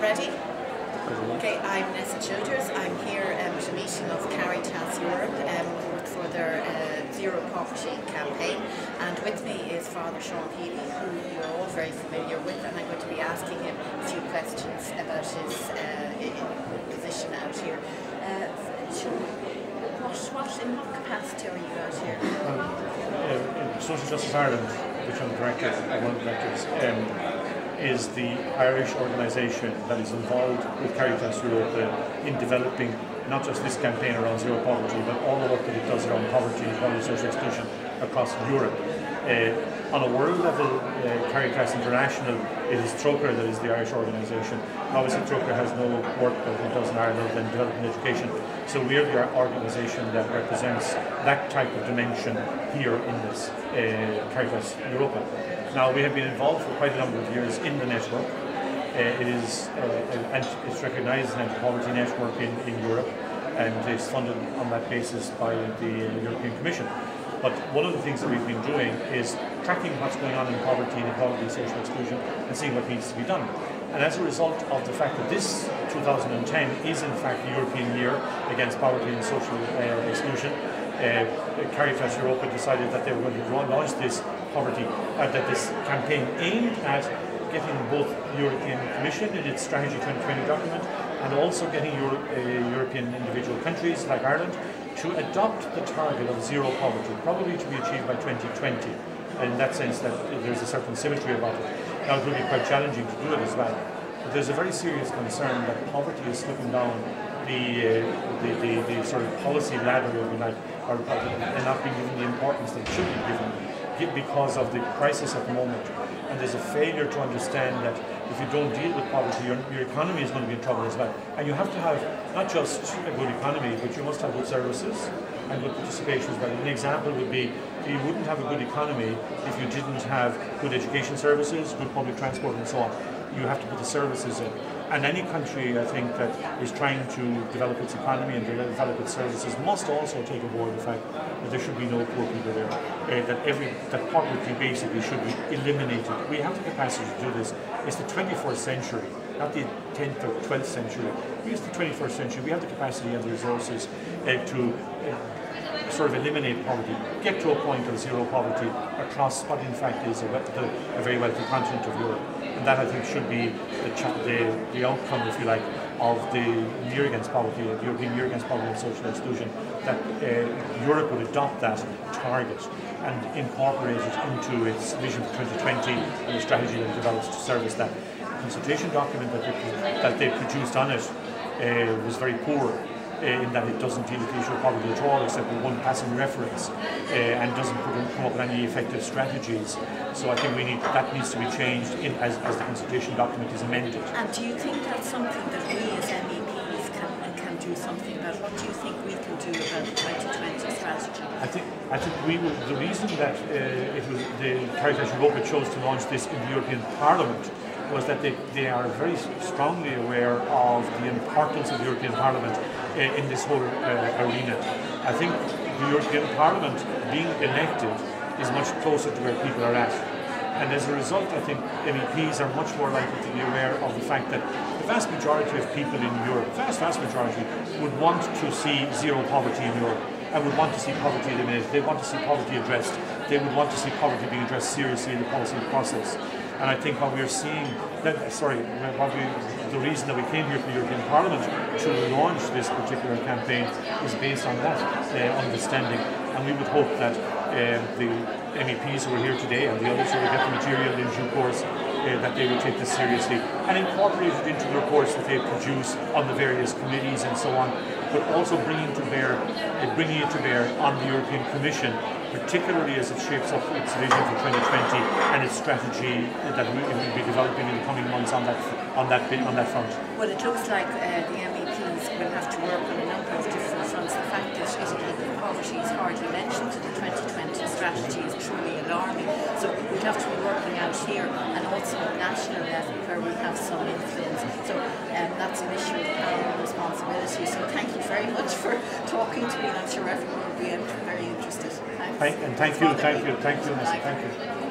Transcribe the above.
ready? Okay, I'm Nessa Childers. I'm here at a meeting of Caritas Europe for their Zero Poverty campaign, and with me is Fr.Sean Healy, who you're all very familiar with, and I'm going to be asking him a few questions about his position out here. In what capacity are you out here? In Social Justice Ireland, which I'm director, one of the directors, is the Irish organisation that is involved with Caritas Europe in developing not just this campaign around zero poverty, but all the work that it does around poverty, equality, social exclusion across Europe. On a world level, Caritas International, it is Troker that is the Irish organisation. Obviously Troker has no work that it does in Ireland than developing education. So we are the organisation that represents that type of dimension here in this Caritas Europa. Now, we have been involved for quite a number of years in the network. It's recognised as an anti-poverty network in Europe, and it's funded on that basis by the European Commission. But one of the things that we've been doing is tracking what's going on in poverty, inequality, social exclusion, and seeing what needs to be done. And as a result of the fact that this 2010 is in fact the European Year Against Poverty and Social Exclusion, Caritas Europa decided that they were going to launch this this campaign aimed at getting both European Commission in its Strategy 2020 document and also getting European individual countries like Ireland to adopt the target of zero poverty, probably to be achieved by 2020. And in that sense, that there's a certain symmetry about it. Now, it will be quite challenging to do it as well. But there's a very serious concern that poverty is slipping down the sort of policy ladder, if you like, and not being given the importance that it should be given because of the crisis at the moment. And there's a failure to understand that if you don't deal with poverty, your economy is going to be in trouble as well. And you have to have not just a good economy, but you must have good services and good participation as well. An example would be you wouldn't have a good economy if you didn't have good education services, good public transport and so on. You have to put the services in. And any country, I think, that is trying to develop its economy and develop its services must also take aboard the fact that there should be no poor people there, that poverty basically should be eliminated. We have the capacity to do this. It's the 21st century, not the 10th or 12th century. It's the 21st century. We have the capacity and the resources to sort of eliminate poverty, get to a point of zero poverty across what in fact is a very wealthy continent of Europe. And that, I think, should be the outcome, if you like, of the Year Against Poverty, the European Year Against Poverty and Social Exclusion, that Europe would adopt that target and incorporate it into its vision for 2020 and the strategy that it develops to service that. The consultation document that they produced on it was very poor, in that it doesn't deal with the issue of poverty at all, except with one passing reference, and doesn't come up with any effective strategies. So I think that needs to be changed as the consultation document is amended. And do you think that's something that we as MEPs can do something about? What do you think we can do about the 2020 strategy? I think we will. The reason that it was the Caritas Europa chose to launch this in the European Parliament was that they are very strongly aware of the importance of the European Parliament in this whole arena. I think the European Parliament being elected is much closer to where people are at. And as a result, I think MEPs are much more likely to be aware of the fact that the vast majority of people in Europe, vast majority, would want to see zero poverty in Europe and would want to see poverty eliminated. They want to see poverty addressed. They would want to see poverty being addressed seriously in the policy process. And I think what we're seeing, the reason that we came here to the European Parliament to launch this particular campaign is based on that understanding. And we would hope that the MEPs who are here today and the others who will get the material in due course, that they will take this seriously and incorporate it into the reports that they produce on the various committees and so on, but also bringing it to bear on the European Commission, particularly as it shapes up its vision for 2020 and its strategy that we will be developing in the coming months on that front. Well, it looks like the MEPs will have to work on a number of different fronts. The fact that poverty is hardly mentioned in the 2020 strategy is truly alarming. So we'd have to be working out here and also at national level where we have some influence. So that's an issue of power and responsibility. So thank you very much for talking to me. I'm sure everyone will be very interested. Thanks. Thank you, Nessa. Thank you.